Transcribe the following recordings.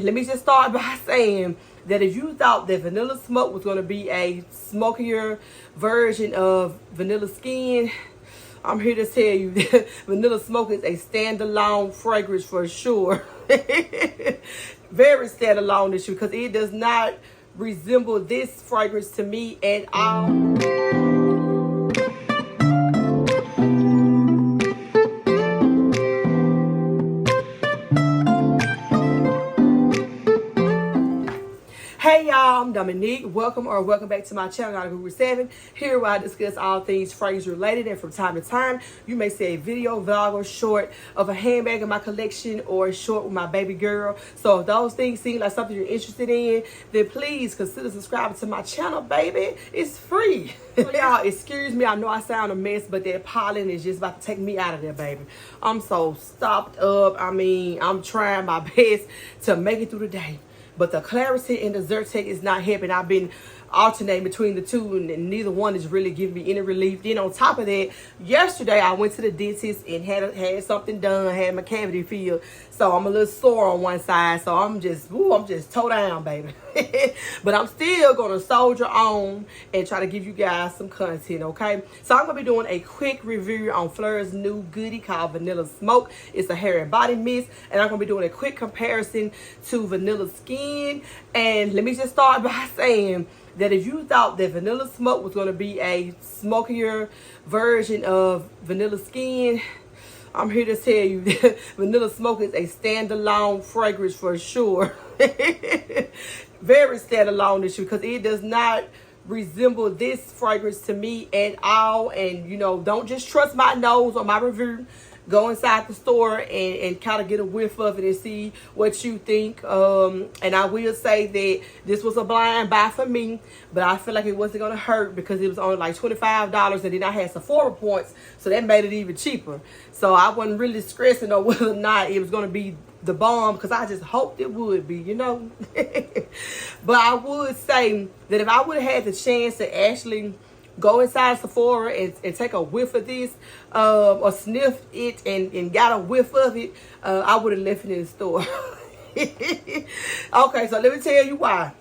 Let me just start by saying that if you thought that vanilla smoke was going to be a smokier version of vanilla skin, I'm here to tell you that vanilla smoke is a standalone fragrance for sure. Very standalone issue, because it does not resemble this fragrance to me at all. Hey y'all, I'm Dominique. Welcome back to my channel, Guru 7. Here where I discuss all things fragrance related, and from time to time you may see a video, vlog, or short of a handbag in my collection, or a short with my baby girl. So if those things seem like something you're interested in, then please consider subscribing to my channel, baby. It's free. Y'all, excuse me, I know I sound a mess, but that pollen is just about to take me out of there, baby. I'm so stopped up. I'm trying my best to make it through the day, but the clarity and the Zyrtec is not helping. I've been alternating between the two, and neither one is really giving me any relief. Then on top of that, yesterday I went to the dentist and had something done, had my cavity filled. So I'm a little sore on one side. So I'm just toe down, baby. But I'm still gonna soldier on and try to give you guys some content, okay? So I'm gonna be doing a quick review on Phlur's new goodie called Vanilla Smoke. It's a hair and body mist, and I'm gonna be doing a quick comparison to vanilla skin. And let me just start by saying that if you thought that vanilla smoke was going to be a smokier version of vanilla skin, I'm here to tell you that vanilla smoke is a standalone fragrance for sure. Very standalone issue, because it does not resemble this fragrance to me at all. And don't just trust my nose or my review. Go inside the store and kind of get a whiff of it and see what you think. And I will say that this was a blind buy for me, but I feel like it wasn't going to hurt because it was only like $25, and then I had Sephora points, so that made it even cheaper. So I wasn't really stressing on whether or not it was going to be the bomb, because I just hoped it would be, But I would say that if I would have had the chance to actually go inside Sephora and take a whiff of this, or sniff it and got a whiff of it, I would have left it in the store. Okay, so let me tell you why.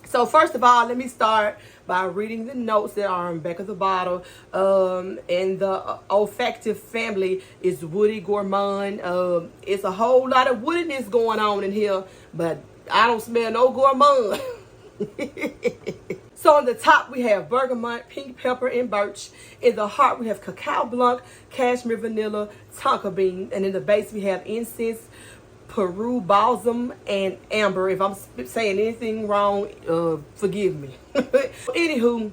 So first of all, let me start by reading the notes that are on the back of the bottle. And the olfactive family is woody gourmand. It's a whole lot of woodiness going on in here, but I don't smell no gourmand. So on the top we have bergamot, pink pepper, and birch. In the heart we have cacao blanc, cashmere vanilla, tonka bean. And in the base we have incense, Peru balsam, and amber. If I'm saying anything wrong, forgive me. Anywho,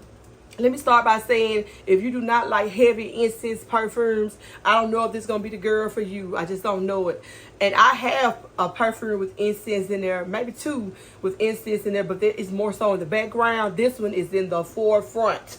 let me start by saying, if you do not like heavy incense perfumes, I don't know if this is going to be the girl for you. I just don't know it. And I have a perfume with incense in there, maybe two with incense in there, but that is more so in the background. This one is in the forefront.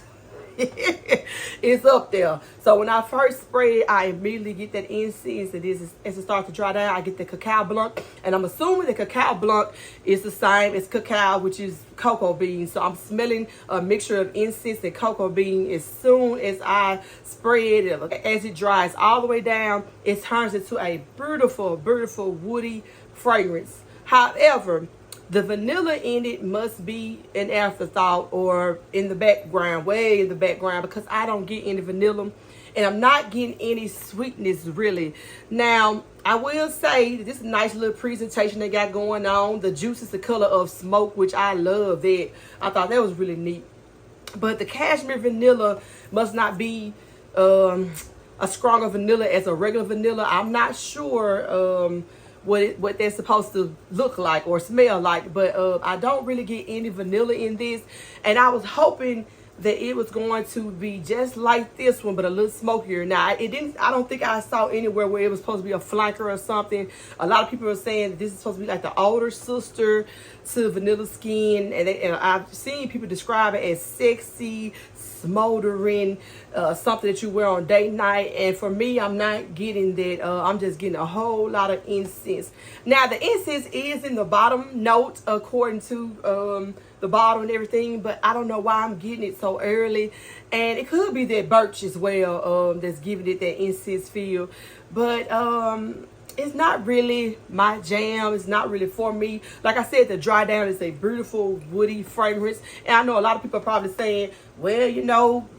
It's up there. So when I first spray it, I immediately get that incense, and as it starts to dry down, I get the cacao blanc, and I'm assuming the cacao blanc is the same as cacao, which is cocoa beans. So I'm smelling a mixture of incense and cocoa bean. As soon as I spray it, as it dries all the way down, it turns into a beautiful, beautiful woody fragrance. However, the vanilla in it must be an afterthought, or in the background, way in the background, because I don't get any vanilla, and I'm not getting any sweetness really. Now, I will say this is a nice little presentation they got going on. The juice is the color of smoke, which I love that. I thought that was really neat. But the cashmere vanilla must not be a stronger vanilla as a regular vanilla. I'm not sure what they're supposed to look like or smell like, but I don't really get any vanilla in this, and I was hoping that it was going to be just like this one, but a little smokier. Now, I don't think I saw anywhere where it was supposed to be a flanker or something. A lot of people are saying that this is supposed to be like the older sister to vanilla skin, and I've seen people describe it as sexy, smoldering, something that you wear on date night. And for me, I'm not getting that. I'm just getting a whole lot of incense. Now, the incense is in the bottom note according to the bottle and everything, but I don't know why I'm getting it so early. And it could be that birch as well, that's giving it that incense feel. But it's not really my jam. It's not really for me. Like I said, the Dry Down is a beautiful woody fragrance. And I know a lot of people are probably saying, well, you know,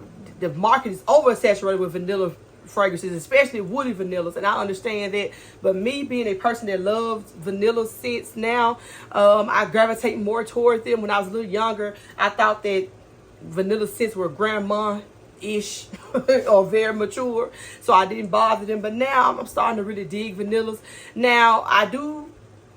the market is oversaturated with vanilla fragrances, especially woody vanillas, and I understand that. But me being a person that loves vanilla scents now, I gravitate more towards them. When I was a little younger, I thought that vanilla scents were grandma-ish or very mature, so I didn't bother them. But now I'm starting to really dig vanillas. Now I do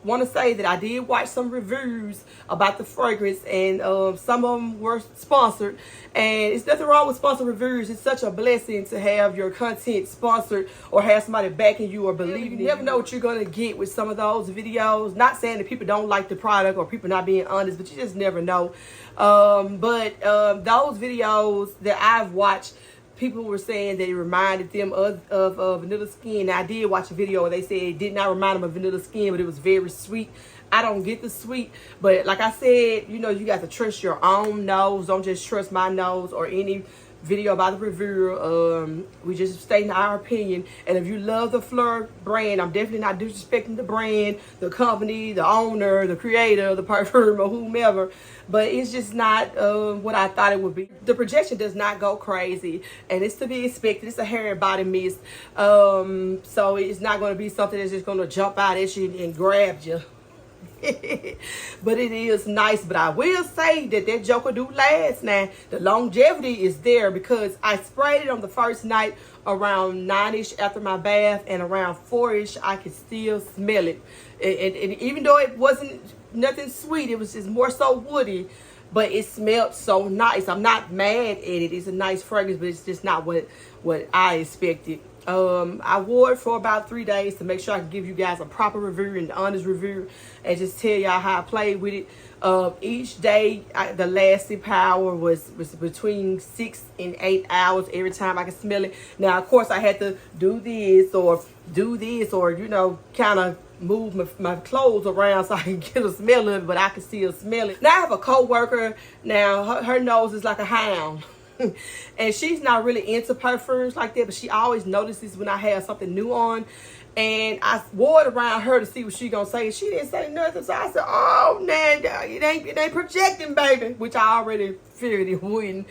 want to say that I did watch some reviews about the fragrance, and some of them were sponsored, and it's nothing wrong with sponsored reviews. It's such a blessing to have your content sponsored or have somebody backing you or believing. You never know what you're going to get with some of those videos. Not saying that people don't like the product or people not being honest, but you just never know. But those videos that I've watched, people were saying that it reminded them of vanilla skin. Now, I did watch a video where they said it did not remind them of vanilla skin, but it was very sweet. I don't get the sweet, but like I said, you know, you got to trust your own nose. Don't just trust my nose or any video about the reviewer. We just stating our opinion. And if you love the Phlur brand, I'm definitely not disrespecting the brand, the company, the owner, the creator, the perfume, or whomever, but it's just not what I thought it would be. The projection does not go crazy, and it's to be expected. It's a hair and body mist, so it's not going to be something that's just going to jump out at you and grab you. But it is nice. But I will say that Joker do last. Now the longevity is there because I sprayed it on the first night around 9ish after my bath, and around 4ish I could still smell it. And even though it wasn't nothing sweet, it was just more so woody, but it smelled so nice. I'm not mad at it. It's a nice fragrance, but it's just not what I expected. I wore it for about 3 days to make sure I can give you guys a proper review and honest review, and just tell y'all how I played with it. Each day, the lasting power was between 6 and 8 hours every time I could smell it. Now, of course, I had to do this or you know, kind of move my clothes around so I can get a smell of it, but I can still smell it. Now, I have a co-worker. Now, her nose is like a hound. And she's not really into perfumes like that, but she always notices when I have something new on. And I wore it around her to see what she gonna say. She didn't say nothing, so I said, "Oh, man, it ain't projecting, baby," which I already figured it wouldn't.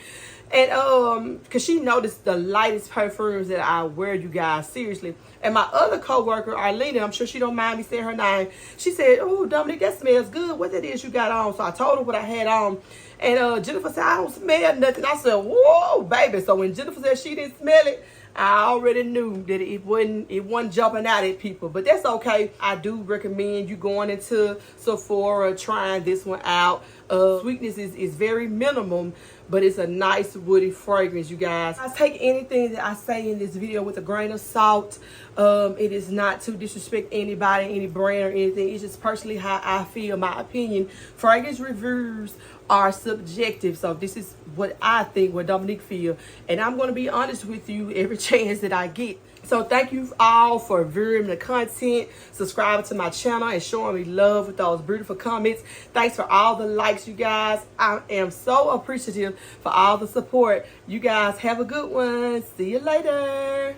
And cause she noticed the lightest perfumes that I wear, you guys, seriously. And my other co-worker, Arlena, I'm sure she don't mind me saying her name, she said, "Oh, Dominique, that smells good. What that is you got on?" So I told her what I had on. And Jennifer said, "I don't smell nothing." I said, "Whoa, baby." So when Jennifer said she didn't smell it, I already knew that it wasn't jumping out at people. But that's okay. I do recommend you going into Sephora, trying this one out. Sweetness is very minimum, but it's a nice woody fragrance, you guys. I take anything that I say in this video with a grain of salt. It is not to disrespect anybody, any brand or anything. It's just personally how I feel, my opinion. Fragrance reviews are subjective, so this is what I think, what Dominique feel, and I'm going to be honest with you every chance that I get. So thank you all for viewing the content, subscribing to my channel, and showing me love with those beautiful comments. Thanks for all the likes, you guys. I am so appreciative for all the support. You guys have a good one. See you later.